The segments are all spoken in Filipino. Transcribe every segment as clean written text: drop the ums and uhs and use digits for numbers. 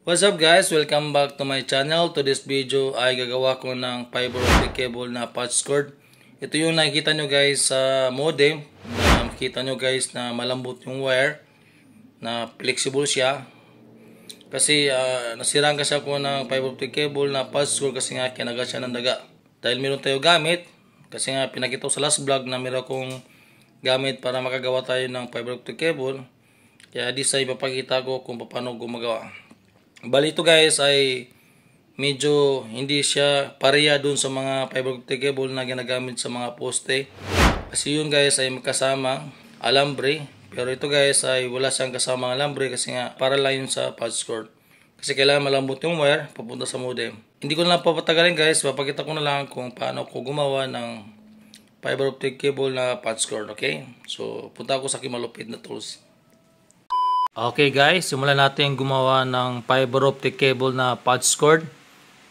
What's up guys? Welcome back to my channel. To this video ay gagawa ko ng fiber optic cable na patch cord. Ito yung nakikita nyo guys sa modem. Makita nyo guys na malambot yung wire, na flexible siya. Kasi nasiraan kasi ako ng fiber optic cable na patch cord kasi nga kinagat siya ng daga. Dahil meron tayo gamit, kasi nga pinakita ko sa last vlog na meron akong gamit para makagawa tayo ng fiber optic cable. Kaya di sa ipapakita ko kung paano gumagawa. Bali ito guys ay medyo hindi siya pareha dun sa mga fiber optic cable na ginagamit sa mga poste. Kasi yun guys ay magkasama alambre. Pero ito guys ay wala siyang kasama alambre kasi nga para lang yun sa patch cord. Kasi kailangan malambot yung wire papunta sa modem. Hindi ko na lang papatagalin guys. Papakita ko na lang kung paano ko gumawa ng fiber optic cable na patch cord. Okay? So punta ako sa aking malupit na tools. Okay guys, simulan natin gumawa ng fiber optic cable na patch cord.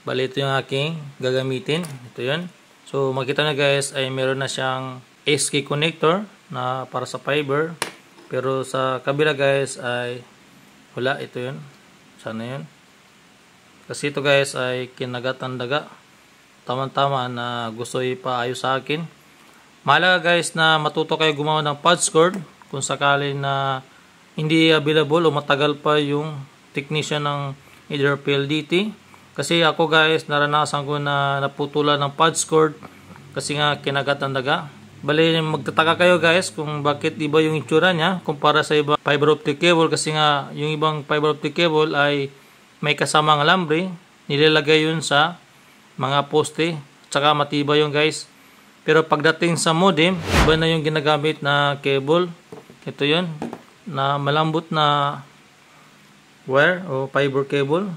Bali ito yung aking gagamitin. Ito yun. So makita na guys ay meron na siyang SK connector na para sa fiber. Pero sa kabila guys ay wala. Ito yun. Sana yun. Kasi ito guys ay kinagatan daga. Tama-tama na gusto ipaayos sa akin. Mahalaga guys na matuto kayo gumawa ng patch cord kung sakali na hindi available o matagal pa yung technician ng either PLDT. Kasi ako guys, naranasan ko na naputulan ng patch cord kasi nga kinagat ang daga. Bali, magtataka kayo guys kung bakit iba yung itsura niya kumpara sa ibang fiber optic cable. Kasi nga yung ibang fiber optic cable ay may kasamang alambre. Nilalagay yun sa mga poste. Tsaka matibay yung guys. Pero pagdating sa modem, iba na yung ginagamit na cable. Ito yun, na malambot na wire o fiber cable.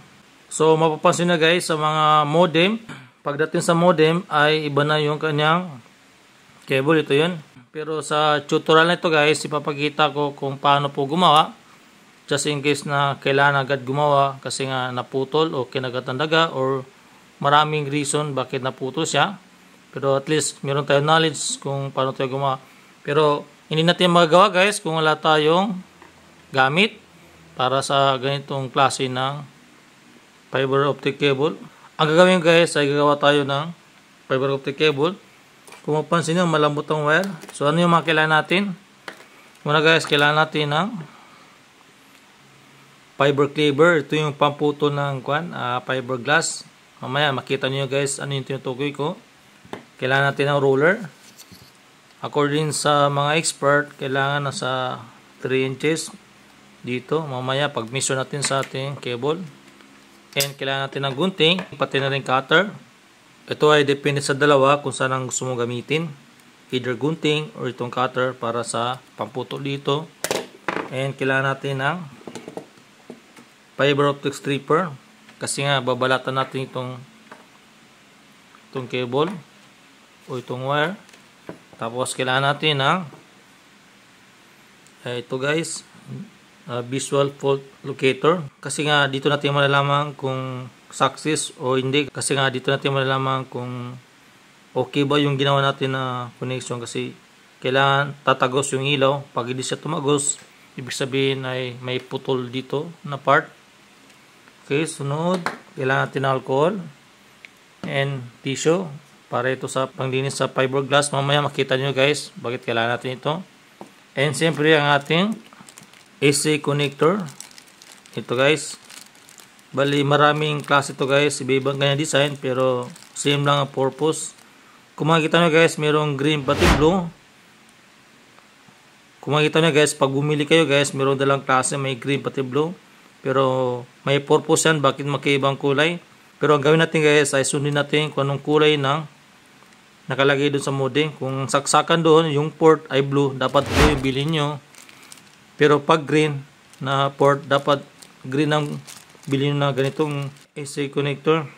So mapapansin na guys sa mga modem, pagdating sa modem ay iba na yung kanyang cable. Ito yun. Pero sa tutorial na ito guys, ipapakita ko kung paano po gumawa, just in case na kailangan agad gumawa kasi nga naputol o kinagatan daga or maraming reason bakit naputol siya. Pero at least meron tayong knowledge kung paano tayo gumawa. Pero hindi natin magagawa guys kung wala tayong gamit para sa ganitong klase ng fiber optic cable. Ang gagawin guys ay gagawa tayo ng fiber optic cable. Kung mapansin nyo, malambot ang wire. So ano yung mga kailangan natin? Muna guys, kailangan natin ng fiber cleaver. Ito yung pamputo ng fiberglass. Mamaya makita nyo guys ano yung tinutukoy ko. Kailangan natin ng ruler. According sa mga expert, kailangan nasa 3 inches dito. Mamaya pag-measure natin sa ating cable. And kailangan natin ng gunting, pati na rin cutter. Ito ay depende sa dalawa kung saan ang gusto mong gamitin. Either gunting or itong cutter para sa pamputol dito. And kailangan natin ng fiber optic stripper. Kasi nga babalatan natin itong cable o itong wire. Tapos kailangan natin ng ito guys, visual fault locator. Kasi nga dito natin malalaman kung success o hindi. Kasi nga dito natin malalaman kung okay ba yung ginawa natin na connection. Kasi kailangan tatagos yung ilaw. Pag hindi siya tumagos, ibig sabihin ay may putol dito na part. Okay, sunod, kailangan natin ng alcohol and tissue para ito sa panglinis sa fiberglass. Mamaya makita nyo guys bakit kailangan natin ito. And siyempre ang ating AC connector. Ito guys, bali maraming klase ito guys, iba-ibang kanya design pero same lang ang purpose. Kung makikita nyo guys, mayroong green pati blue. Kung makikita nyo guys, pag bumili kayo guys, mayroong dalang klase, may green pati blue. Pero may purpose yan, bakit magkaibang kulay. Pero ang gawin natin guys ay sundin natin kung anong kulay ng nakalagay doon sa modem. Kung saksakan doon, yung port ay blue, dapat blue yung bilhin nyo. Pero pag green na port, dapat green ang bilhin na ganitong AC connector.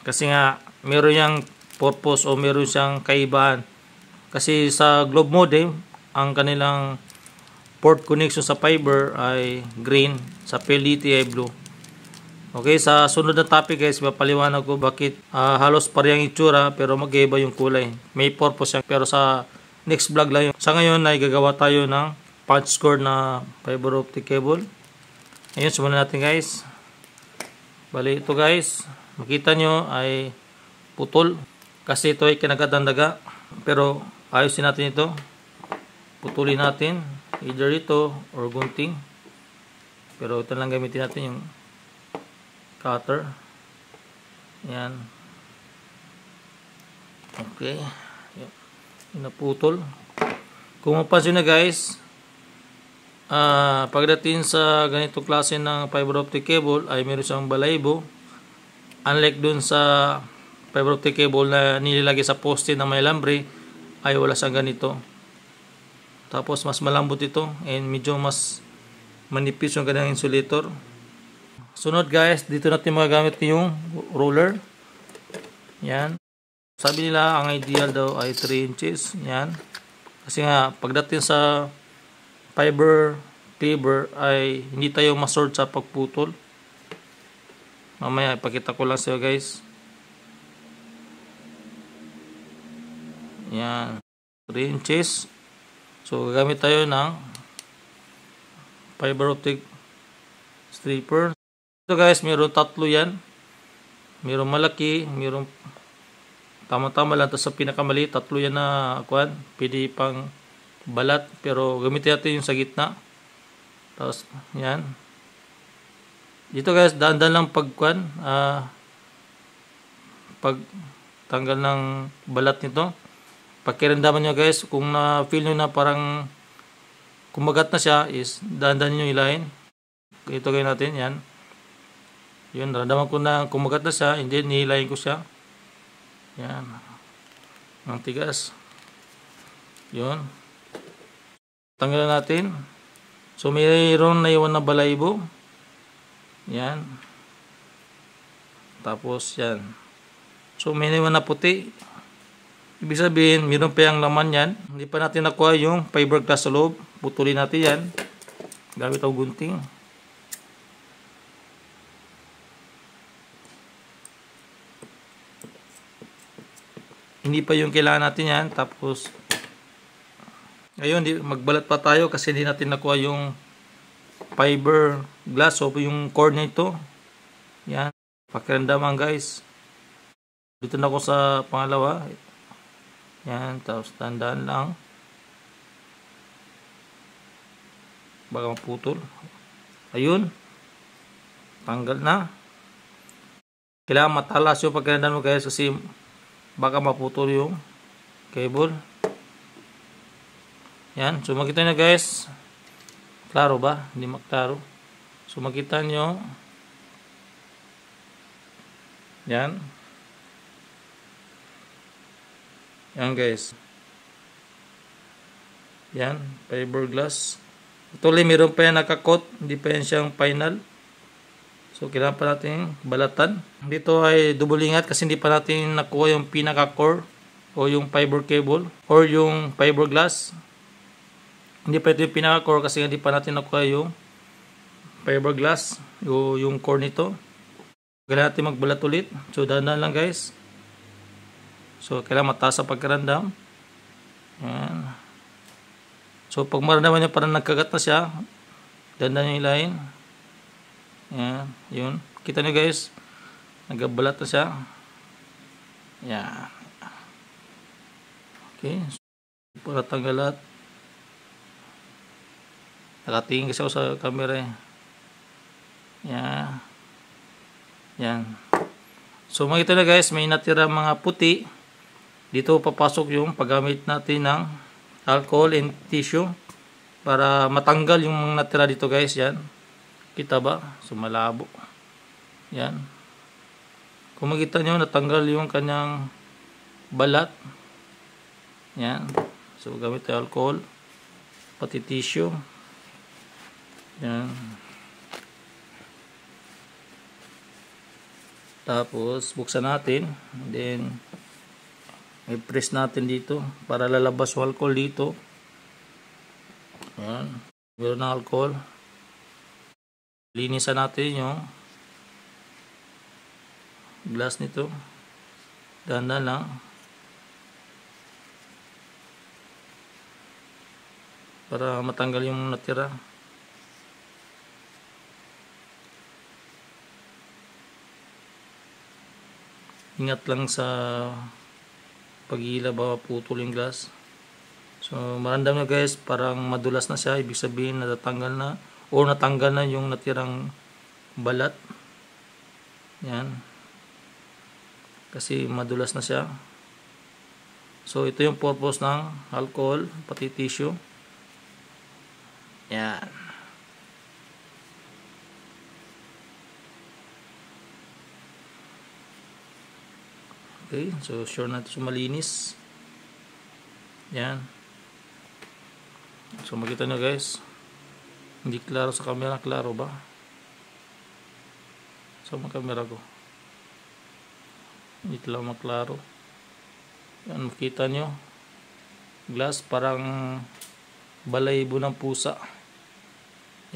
Kasi nga, meron yung purpose o meron siyang kaibahan. Kasi sa Globe modem, ang kanilang port connection sa fiber ay green, sa PLDT ay blue. Okay, sa sunod na topic guys, papaliwanag ko bakit halos parehang itsura pero mag-iba yung kulay. May purpose yan pero sa next vlog lang yun. Sa ngayon ay gagawa tayo ng patch cord na fiber optic cable. Ayun, simulan natin guys. Bali ito guys, makita nyo ay putol. Kasi ito ay kinagadandaga. Pero ayusin natin ito. Putulin natin. Either ito or gunting. Pero ito lang gamitin natin yung cutter. Yan. Okay. Yan. Naputol. Kung mapansin na guys, pagdating sa ganitong klase ng fiber optic cable ay meron siyang balahibo. Unlike dun sa fiber optic cable na nililagay sa poste na may lambre, ay wala siyang ganito. Tapos mas malambot ito and medyo mas manipis yung kanyang insulator. Sunod guys, dito natin magagamit yung roller. Yan. Sabi nila ang ideal daw ay 3 inches. Yan. Kasi nga pagdating sa fiber cleaver ay hindi tayo masort sa pagputol. Mamaya ipakita ko lang sa iyo guys. Yan. 3 inches. So gagamit tayo ng fiber optic stripper. Ito guys, mayroon tatlo yan. Mayroon malaki, mayroon tama-tama lang. Tapos sa pinakamali, tatlo yan na kuwan. Pwede pang balat. Pero gamitin natin yung sa gitna. Tapos, yan. Dito guys, daan-daan lang pagkuwan. Pag tanggal ng balat nito. Pakiramdaman nyo guys, kung na-feel nyo na parang kumagat na siya, is daan-daan nyo ilahin. Ito gawin natin, yan. Yun, naramdaman ko na kumagat na siya, hindi, nihilahin ko siya. Yan. Ang tigas. Yun. Tanggalan natin. So, mayroon na iwan na balahibo. Yan. Tapos, yan. So, may iwan na puti. Ibig sabihin, mayroon pa yung laman yan. Hindi pa natin nakuha yung fiberglass sa loob. Putulin natin yan. Gamit ang gunting. Hindi pa yung kailangan natin yan. Tapos, ayun, magbalat pa tayo kasi hindi natin nakuha yung fiberglass o yung cord nito. Yan. Pakiramdaman guys. Dito na ako sa pangalawa. Yan, tapos tandaan lang. Baka maputol. Ayun. Tanggal na. Kailangan matalas yung pagkailangan mo guys kasi baka maputol yung cable. Yan. So makita nyo guys. Klaro ba? Hindi maklaro. So makita nyo. Yan. Yan guys. Yan, fiberglass. Ito ulit, meron pa yan nakakot. Hindi pa yan siyang final. So, kailangan pa natin balatan. Dito ay double ingat kasi hindi pa natin nakuha yung pinaka-core o yung fiber cable or yung fiberglass. Hindi pa ito yung pinaka-core kasi hindi pa natin nakuha yung fiberglass o yung core nito. Kailangan natin magbalat ulit. So, dahan-dahan lang guys. So, kailangan mataas sa pagkarandam. Yan. So, pag maramdaman nyo parang nagkagat na siya, dandan nyo yung line. Yan. Yun. Kita nyo guys, nagbalat na siya. Yan. Okay. So, para tanggalat. Nakatingin kasi ako sa camera eh. Yan. Yan. So, makita na guys, may natira mga puti. Dito papasok yung paggamit natin ng alcohol and tissue para matanggal yung natira dito guys. Yan. Kita ba? So malabo. Yan. Kung makita nyo, natanggal yung kanyang balat. Yan. So gamit tayo alcohol. Pati tissue. Yan. Tapos buksan natin. Then i-press natin dito para lalabas yung alcohol dito. Ayan. Meron ng alcohol. Linisan natin yung glass nito. Dahan-dahan lang. Para matanggal yung natira. Ingat lang sa paghila, baka putol yung glass. So marandam na guys, parang madulas na siya, ibig sabihin natatanggal na o natanggal na yung natirang balat. Yan, kasi madulas na siya. So ito yung purpose ng alcohol pati tissue. Yan. Okay, so sure natin siya malinis. Yan. So makita nyo guys, hindi klaro sa camera. Klaro ba? So mga camera ko, hindi lang maklaro. Yan, makita nyo glass parang balayibo ng pusa.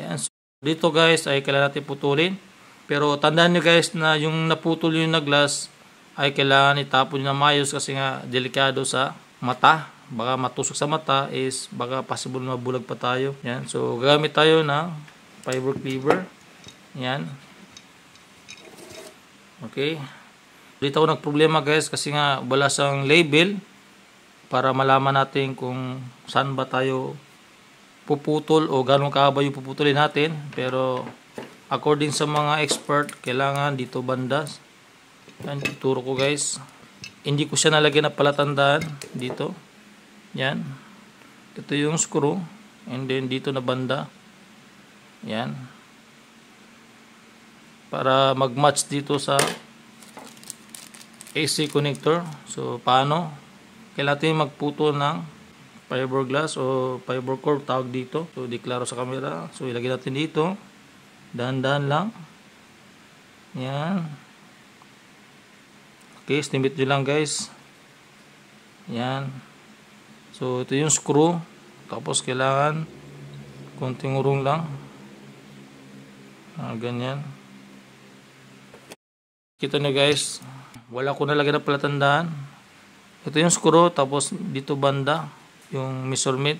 Yan. So, dito guys ay kailangan natin putulin, pero tandaan nyo guys na yung naputol yung na glass ay kailangan itapon na mayos, kasi nga delikado sa mata. Baka matusok sa mata, is baka possible mabulag pa tayo. Yan. So gagamit tayo ng fiber cleaver. Yan. Okay. Dito ako nagproblema guys, kasi nga wala sang label para malaman natin kung saan ba tayo puputol o gano'ng kahaba yung puputulin natin. Pero according sa mga expert, kailangan dito banda. Yan, ituro ko guys. Hindi ko siya nalagyan na palatandaan dito. Yan. Ito yung screw. And then dito na banda. Yan. Para mag-match dito sa AC connector. So paano? Kailangan natin magputol ng fiberglass o fiber core tawag dito. So diklaro sa camera. So ilagay natin dito. Dahan-dahan lang. Yan. Okay, estimate nyo lang guys. Yan. So ito yung screw. Tapos kailangan konting urong lang. Ganyan. Kita nyo guys, wala ko nalagyan na palatandaan. Ito yung screw, tapos dito banda yung measurement.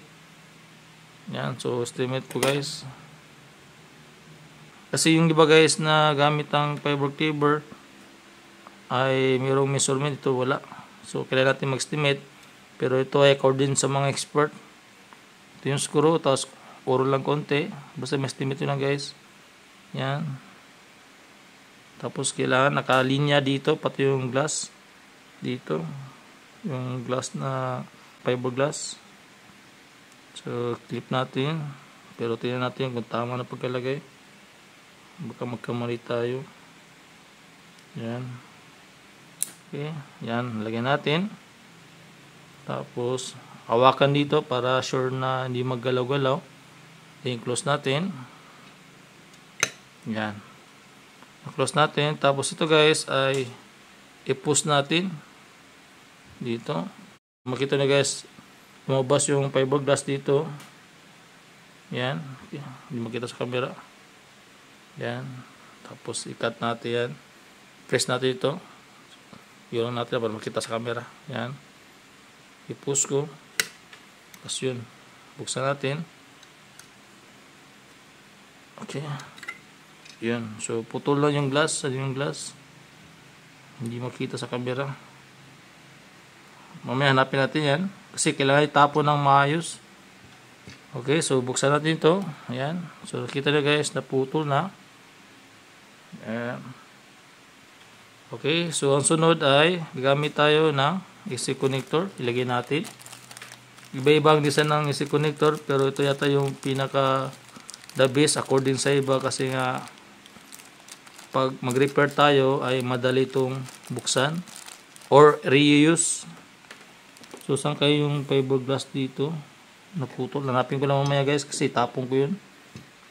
Yan, so estimate ko guys. Kasi yung iba guys na gamit ang fiber cleaver ay mayroong measurement, ito wala. So kailangan natin mag-estimate, pero ito ay according sa mga expert. Ito yung screw, tapos uro lang konti, basta may estimate yun lang guys. Yan. Tapos kailangan nakalinya dito, pati yung glass dito, yung glass na fiberglass. So clip natin, pero tingnan natin kung tama na pagkalagay, baka magkamali tayo. Yan. Okay, yan, lagyan natin. Tapos hawakan dito para sure na hindi maggalaw-galaw. Then close natin. Yan, close natin. Tapos ito guys ay i-push natin dito. Makita nyo guys, lumabas yung fiberglass dito. Yan, hindi makita sa camera. Yan. Tapos i-cut natin yan. Press natin ito. Yun natin para makita sa camera. Yan. I-push ko. Tapos yun, buksan natin. Okay. Yun. So putol lang yung glass. Yung glass hindi makita sa camera. Mamaya hanapin natin yan, kasi kailangan itapon ng maayos. Okay, so buksan natin ito. Ayan. So kita nyo guys, naputol na. Ayan. Okay, so ang sunod ay gagamit tayo ng AC connector. Ilagay natin. Iba-ibang design ng AC connector, pero ito yata yung pinaka the best according sa iba, kasi nga pag mag-repair tayo ay madali itong buksan or reuse. So saan kayo yung fiberglass dito naputol? Hanapin ko lang mamaya guys, kasi tapong ko yun.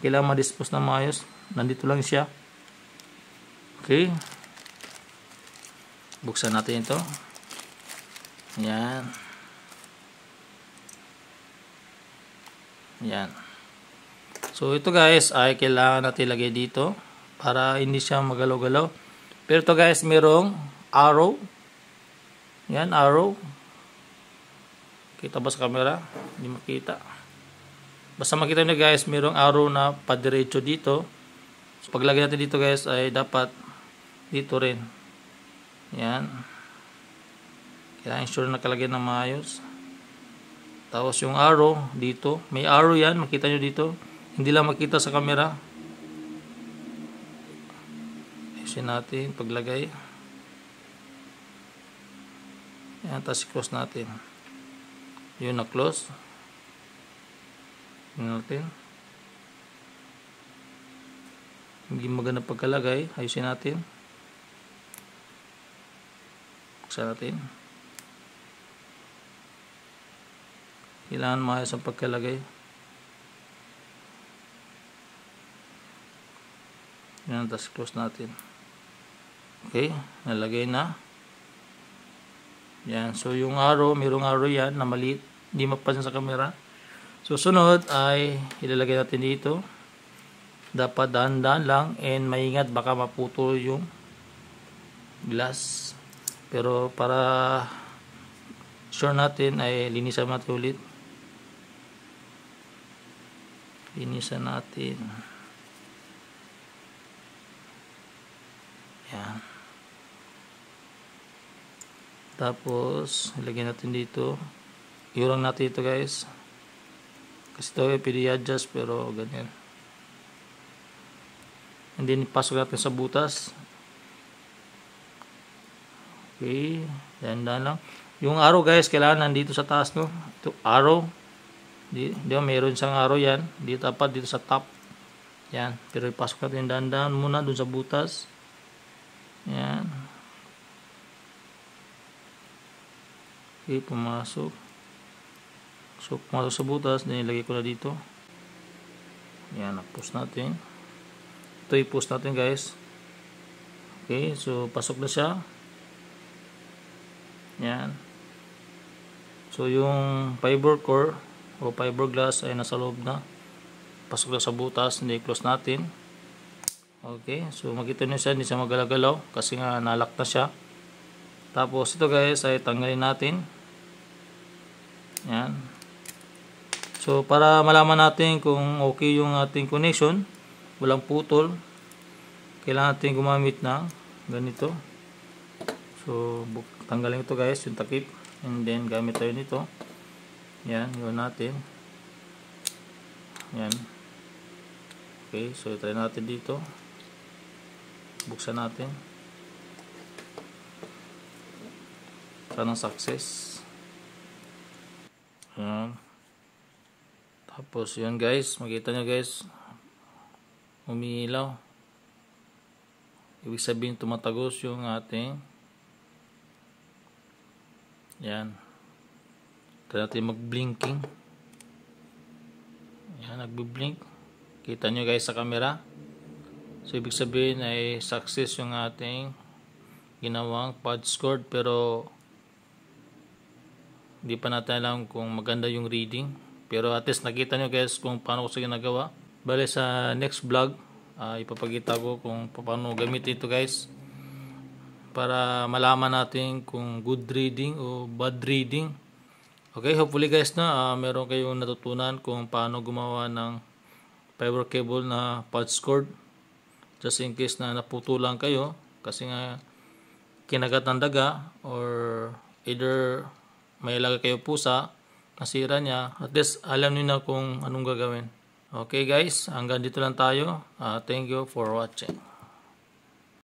Kailangan ma-dispose na maayos. Nandito lang siya. Okay, buksan natin ito. Yan. Yan. So ito guys ay kailangan natin ilagay dito para hindi siya magalaw-galaw. Pero ito guys, merong arrow. Yan, arrow. Kita ba sa camera? Hindi makita. Basta makita nyo guys, merong arrow na padiretso dito. So paglagay natin dito guys ay dapat dito rin. Yan. Kailangan sure na nakalagay ng maayos. Tapos yung arrow dito, may arrow yan, makita nyo dito. Hindi lang makita sa camera. Ayusin natin paglagay. Yan, tapos close natin. Yun na close. Yun natin. Hindi maganda pagkalagay. Ayusin natin. Buksan natin. Kailangan maayos ang pagkalagay. Yan, tapos close natin. Okay, nalagay na. Yan, so yung arrow, mayroong arrow yan na maliit, hindi mapansin sa camera. So sunod ay ilalagay natin dito. Dapat dahan-dahan lang and maingat, baka maputol yung glass. Pero para sure natin ay linisan natin ulit. Linisan natin. Yan. Tapos ilagay natin dito. Iurang natin ito guys. Kasi ito ay pwede i-adjust pero ganyan. And then ipasok natin sa butas. Okay. Dahan-dahan lang. Yung arrow guys, kailangan nandito sa taas, no? Ito, arrow. Di ba, mayroon siyang arrow yan. Dito dapat dito sa top. Yan. Pero ipasok natin dahan-dahan muna dun sa butas. Yan. Okay, pumasok. So, pumasok sa butas. Then, ilagay ko na dito. Yan, na-post natin. Ito i-post natin guys. Okay, so pasok na siya. Yan. So yung fiber core o fiberglass ay nasa loob na. Pasok na sa butas, hindi close natin. Okay, so makita nyo siya, hindi siya magalagalaw kasi nga nalock na siya. Tapos ito guys ay tanggalin natin. Yan. So para malaman natin kung okay yung ating connection, walang putol, kailangan natin gumamit ng ganito. So tanggalin ito guys, yung takip, and then gamit tayo nito. Yan, yun natin. Yan. Okay, so try natin dito. Buksan natin. Sana success. Yan. Tapos yun guys, makita nyo guys, umiilaw. Ibig sabihin tumatagos yung ating, yan, try natin mag-blinking. Yan, nagbi-blink. Kita nyo guys sa camera. So ibig sabihin ay success yung ating ginawang patch cord, pero hindi pa natin alam kung maganda yung reading. Pero at least nakita nyo guys kung paano ko siya ginagawa. Bale sa next vlog, ipapakita ko kung paano gamitin ito guys, para malaman natin kung good reading o bad reading. Okay, hopefully guys na meron kayong natutunan kung paano gumawa ng fiber cable na patch cord, just in case na naputulan kayo kasi nga kinagat ng daga, or either may lagay kayo pusa, nasira niya, at least alam niyo na kung anong gagawin. Okay guys, hanggang dito lang tayo. Thank you for watching.